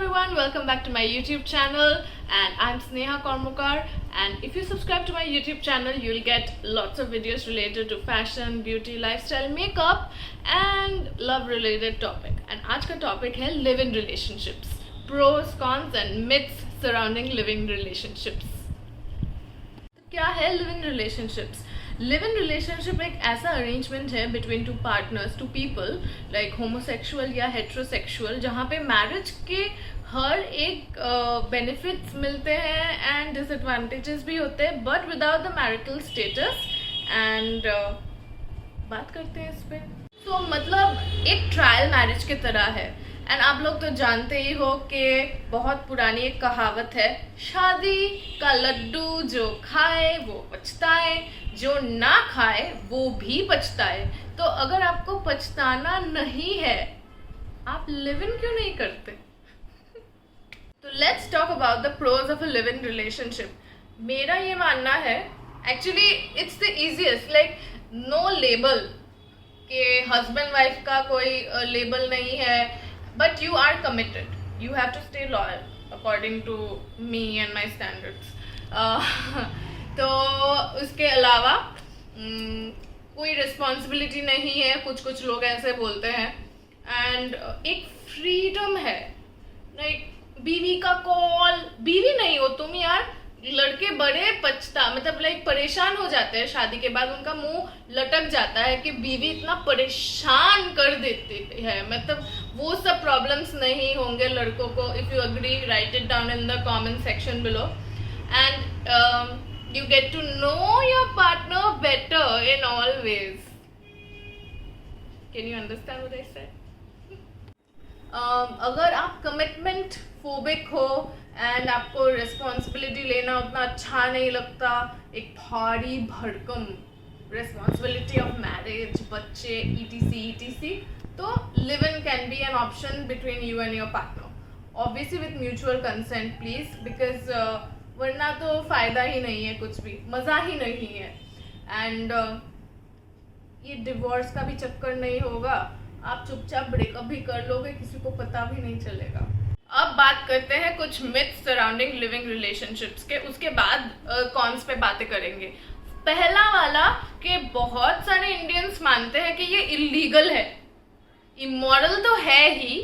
everyone, welcome back to my YouTube channel and I'm Sneha Kormukar, and if you subscribe to my YouTube channel you'll get lots of videos related to fashion, beauty, lifestyle, makeup and love related topic. And आज का topic है live-in relationships, pros, cons and myths surrounding living relationships. क्या है live in relationships? Live in relationship एक ऐसा arrangement है between two partners, two people like homosexual या heterosexual, जहाँ पे मैरिज के हर एक बेनिफिट्स मिलते हैं एंड डिसएडवांटेजेस भी होते हैं, but without the marital status. And बात करते हैं इस पे. सो मतलब एक ट्रायल मैरिज की तरह है. एंड आप लोग तो जानते ही हो कि बहुत पुरानी एक कहावत है, शादी का लड्डू जो खाए वो पछताए, जो ना खाए वो भी पछताए. तो अगर आपको पछताना नहीं है, आप लिव इन क्यों नहीं करते? तो let's talk about the pros of a live in relationship. मेरा ये मानना है, actually it's the easiest, like no label, कि हस्बैंड वाइफ का कोई लेबल नहीं है, but you are committed, you have to stay loyal according to me and my standards. तो उसके अलावा कोई रिस्पॉन्सिबिलिटी नहीं है, कुछ लोग ऐसे बोलते हैं. एंड एक फ्रीडम है, लाइक बीवी का कॉल, बीवी नहीं हो तुम यार. लड़के बड़े मतलब लाइक परेशान हो जाते हैं शादी के बाद, उनका मुंह लटक जाता है कि बीवी इतना परेशान कर देती है. मतलब वो सब प्रॉब्लम्स नहीं होंगे लड़कों को. If you agree, write it down in the comment section below. And you get to know your partner better in all ways. Can you understand what I said? अगर आप कमिटमेंट फोबिक हो and आपको responsibility लेना उतना अच्छा नहीं लगता, एक भारी भरकम रिस्पॉन्सिबिलिटी ऑफ मैरिज, बच्चे, etc, तो live in can be an option between you and your partner, obviously with mutual consent please, because वरना तो फ़ायदा ही नहीं है, कुछ भी मज़ा ही नहीं है. एंड ये डिवोर्स का भी चक्कर नहीं होगा, आप चुपचाप ब्रेकअप भी कर लोगे, किसी को पता भी नहीं चलेगा. अब बात करते हैं कुछ मिथ्स सराउंडिंग लिविंग रिलेशनशिप्स के, उसके बाद कॉन्स पे बातें करेंगे. पहला वाला कि बहुत सारे इंडियंस मानते हैं कि ये इलीगल है. इमोरल तो है ही,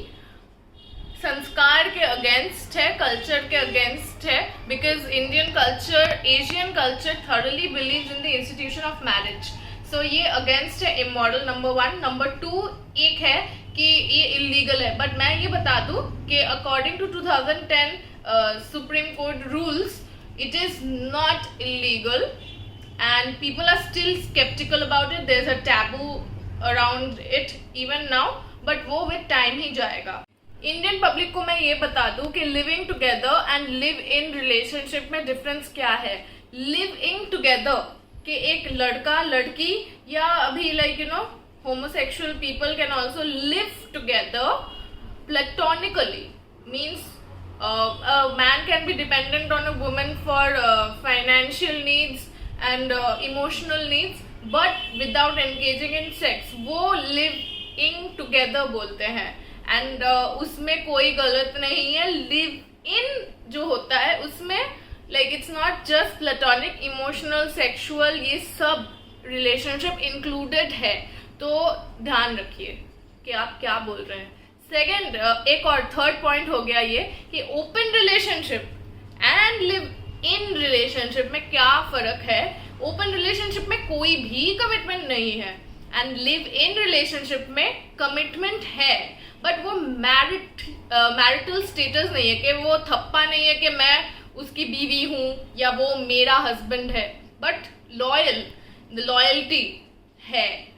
संस्कार के अगेंस्ट है, कल्चर के अगेंस्ट है, because Indian culture, Asian culture thoroughly believes in the institution of marriage. So ये अगेंस्ट है, इमोरल नंबर 1. नंबर 2 एक है कि ये इलीगल है, बट मैं ये बता दूं कि according to 2010 supreme court rules, it is not illegal and people are still sceptical about it. There is a taboo around it even now, but वो विद टाइम ही जाएगा. इंडियन पब्लिक को मैं ये बता दूं कि living together and live in relationship में डिफरेंस क्या है. लिव इन टुगेदर कि एक लड़का लड़की या अभी like you know homosexual people can also live together platonically, means a man can be dependent on a woman for financial needs and emotional needs, but without engaging in sex. वो living together बोलते हैं. and उसमें कोई गलत नहीं है. live in जो होता है उसमें like it's not just platonic, emotional, sexual, ये सब relationship included है. तो ध्यान रखिए कि आप क्या बोल रहे हैं. सेकेंड, एक और थर्ड पॉइंट हो गया ये कि open relationship and live in relationship में क्या फर्क है. ओपन रिलेशनशिप में कोई भी कमिटमेंट नहीं है एंड लिव इन रिलेशनशिप में कमिटमेंट है, बट वो मैरिटल स्टेटस नहीं है, कि वो थप्पा नहीं है कि मैं उसकी बीवी हूँ या वो मेरा हस्बैंड है, बट लॉयल्टी है.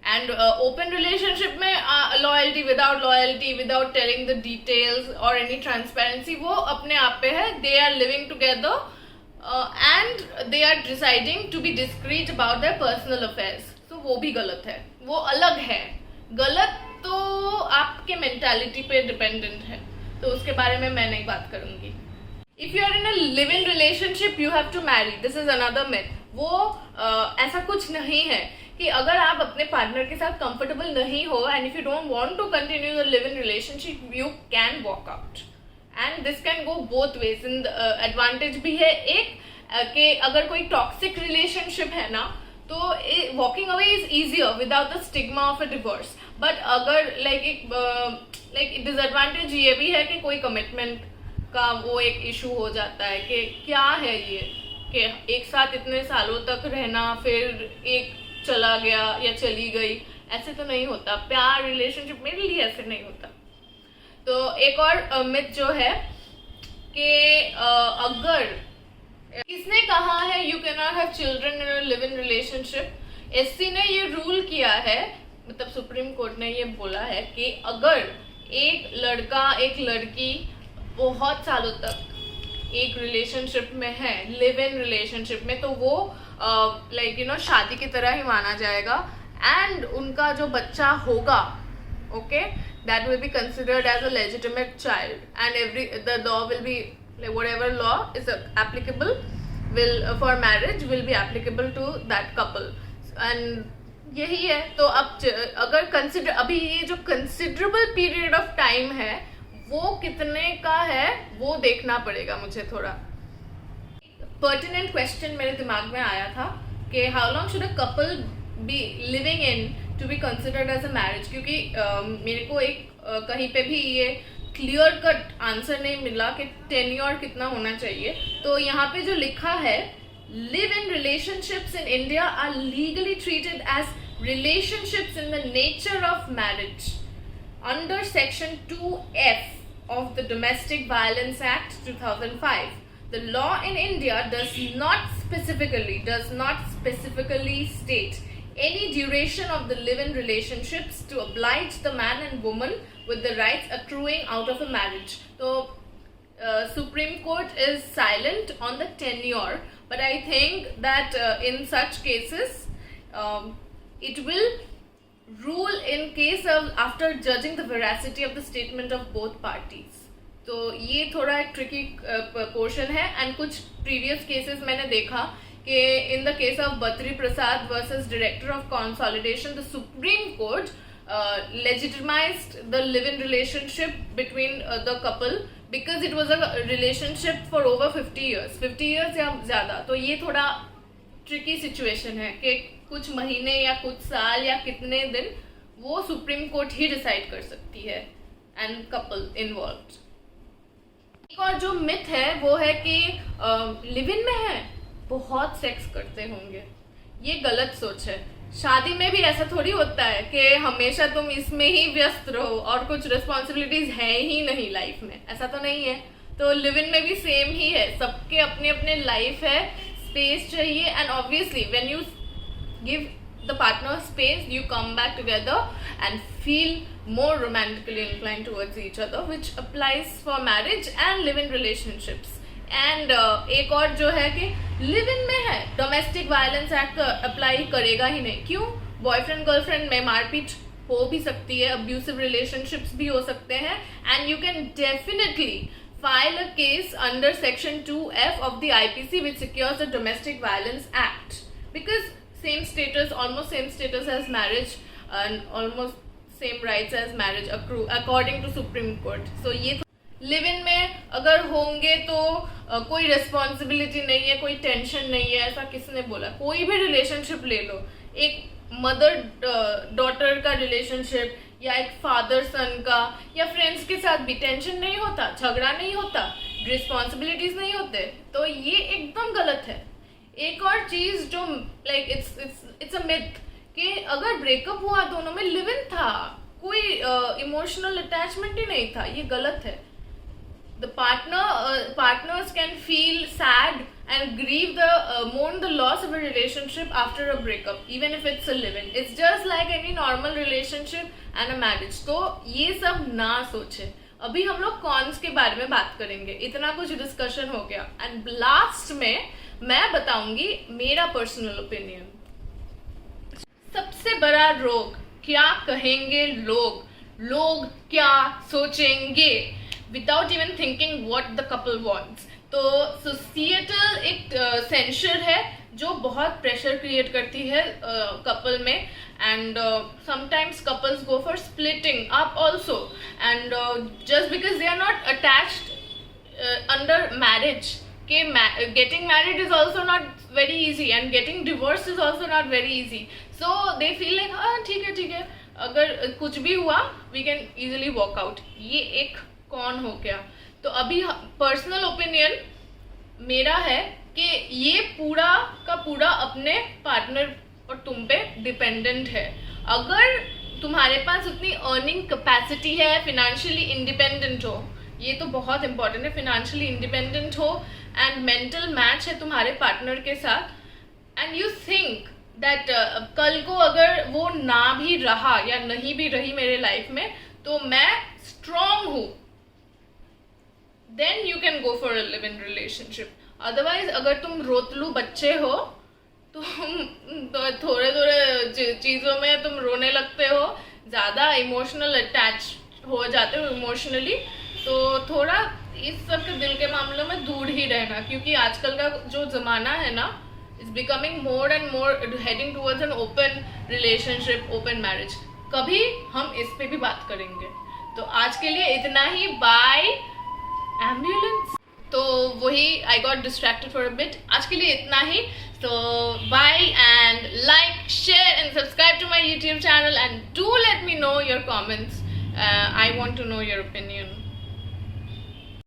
एंड ओपन रिलेशनशिप में loyalty, without telling the details और एनी ट्रांसपेरेंसी, वो अपने आप पे है. They are living together and they are deciding to be discreet about their personal affairs. So वो भी गलत है, वो अलग है. गलत तो आपके मेंटालिटी पे डिपेंडेंट है, तो उसके बारे में मैं नहीं बात करूंगी. If you are in a live in relationship you have to marry, this is another myth. वो ऐसा कुछ नहीं है कि अगर आप अपने पार्टनर के साथ कंफर्टेबल नहीं हो and if you don't want to continue the live in relationship, you can walk out and this can go both ways. इन एडवांटेज भी है एक कि अगर कोई टॉक्सिक रिलेशनशिप है ना, तो walking away is easier without the stigma of a divorce. But अगर लाइक डिसएडवांटेज ये भी है कि कोई कमिटमेंट का वो एक इशू हो जाता है कि क्या है ये कि एक साथ इतने सालों तक रहना, फिर एक चला गया या चली गई, ऐसे तो नहीं होता। प्यार रिलेशनशिप मेरे लिए ऐसे नहीं होता। तो एक और मिथ जो है कि अगर किसने कहा है you can not have children in a live in relationship, SC ने ये रूल किया है, मतलब सुप्रीम कोर्ट ने ये बोला है कि अगर एक लड़का एक लड़की बहुत सालों तक एक रिलेशनशिप में है, लिव इन रिलेशनशिप में, तो वो लाइक यू नो शादी की तरह ही माना जाएगा। एंड उनका जो बच्चा होगा, okay, that will be considered as a legitimate child, and the law will be like whatever law is applicable for marriage will be applicable to that couple, and यही है। तो अब अगर अभी ये जो considerable period of time है वो कितने का है वो देखना पड़ेगा मुझे। थोड़ा pertinent question मेरे दिमाग में आया था कि how long should a couple be living in to be considered as a marriage, क्योंकि मेरे को एक कहीं पे भी ये क्लियर कट आंसर नहीं मिला कि टेन्योर कितना होना चाहिए। तो यहाँ पे जो लिखा है, live in relationships in India are legally treated as relationships in the nature of marriage under section 2F of the Domestic Violence Act 2005. The law in India does not specifically state any duration of the live-in relationships to oblige the man and woman with the rights accruing out of a marriage. So Supreme Court is silent on the tenure, but I think that in such cases it will rule in case of after judging the veracity of the statement of both parties. तो ये थोड़ा एक tricky portion है। And कुछ previous cases मैंने देखा कि in the case of Badri Prasad versus director of consolidation, the Supreme Court legitimized the live-in relationship between the couple because it was a relationship for over 50 years 50 years या ज़्यादा। तो ये थोड़ा ट्रिकी सिचुएशन है कि कुछ महीने या कुछ साल या कितने दिन वो सुप्रीम कोर्ट ही डिसाइड कर सकती है एंड कपल इन्वॉल्व्ड। एक और जो मिथ है वो है कि लिव इन में है बहुत सेक्स करते होंगे। ये गलत सोच है। शादी में भी ऐसा थोड़ी होता है कि हमेशा तुम इसमें ही व्यस्त रहो और कुछ रिस्पॉन्सिबिलिटीज है ही नहीं लाइफ में, ऐसा तो नहीं है। तो लिव इन में भी सेम ही है, सबके अपने अपने लाइफ है, स्पेस चाहिए। And obviously when you give the partner space, you come back together and feel more romantically inclined towards each other, which applies for marriage and live-in relationships. And एक और जो है कि लिव इन में है, domestic violence act apply करेगा ही नहीं। क्यों? बॉयफ्रेंड गर्लफ्रेंड में मारपीट हो भी सकती है, अब्यूसिव रिलेशनशिप्स भी हो सकते हैं, and you can definitely file a case under section 2F of the IPC, which secures the Domestic Violence Act, because same status, almost same status as marriage and almost same rights as marriage accrue according to Supreme Court. So ये live in में अगर होंगे तो कोई responsibility नहीं है, कोई tension नहीं है, ऐसा किसने बोला? कोई भी रिलेशनशिप ले लो, एक मदर डॉटर का रिलेशनशिप या एक फादर सन का या फ्रेंड्स के साथ भी टेंशन नहीं होता, झगड़ा नहीं होता, रिस्पॉन्सिबिलिटीज नहीं होते। तो ये एकदम गलत है। एक और चीज जो लाइक इट्स अ मिथ कि अगर ब्रेकअप हुआ दोनों में लिव इन था, कोई इमोशनल अटैचमेंट ही नहीं था, ये गलत है। The partners can feel sad and grieve mourn the loss of a relationship after a breakup, even if it's a live-in. It's just like any normal relationship and a marriage. तो ये सब ना सोचे। अभी हम लोग कॉन्स के बारे में बात करेंगे, इतना कुछ डिस्कशन हो गया, एंड लास्ट में मैं बताऊंगी मेरा पर्सनल ओपिनियन। सबसे बड़ा रोग, क्या कहेंगे लोग क्या सोचेंगे, without even thinking what the couple wants. तो सोसाइटल एक सेंसर है जो बहुत प्रेशर क्रिएट करती है कपल में, and sometimes couples go for splitting up also, and just because they are not attached under marriage के getting married is also not very easy and getting divorced is also not very easy, so they feel like हाँ ठीक है अगर कुछ भी हुआ we can easily walk out. ये एक कौन हो गया. तो अभी पर्सनल ओपिनियन मेरा है कि ये पूरा का पूरा अपने पार्टनर और तुम पे डिपेंडेंट है. अगर तुम्हारे पास उतनी अर्निंग कैपेसिटी है, फिनेंशियली इंडिपेंडेंट हो, ये तो बहुत इंपॉर्टेंट है, फिनेंशियली इंडिपेंडेंट हो एंड मेंटल मैच है तुम्हारे पार्टनर के साथ, एंड यू थिंक दैट कल को अगर वो ना भी रहा या नहीं भी रही मेरे लाइफ में तो मैं स्ट्रॉन्ग हूँ, then you can go for a live in relationship. Otherwise अगर तुम रोतलू बच्चे हो, तुम तो थोड़े चीज़ों में तुम रोने लगते हो, ज़्यादा इमोशनल अटैच हो जाते हो इमोशनली, तो थोड़ा इस सब के दिल के मामलों में दूर ही रहना, क्योंकि आजकल का जो ज़माना है ना, is becoming more and more heading towards an open relationship, open marriage. कभी हम इस पे भी बात करेंगे. तो आज के लिए इतना ही. बाय. एम्बुलेंस तो वही I got distracted for a bit. आज के लिए इतना ही. So bye and like, share and subscribe to my YouTube channel and do let me know your comments. I want to know your opinion.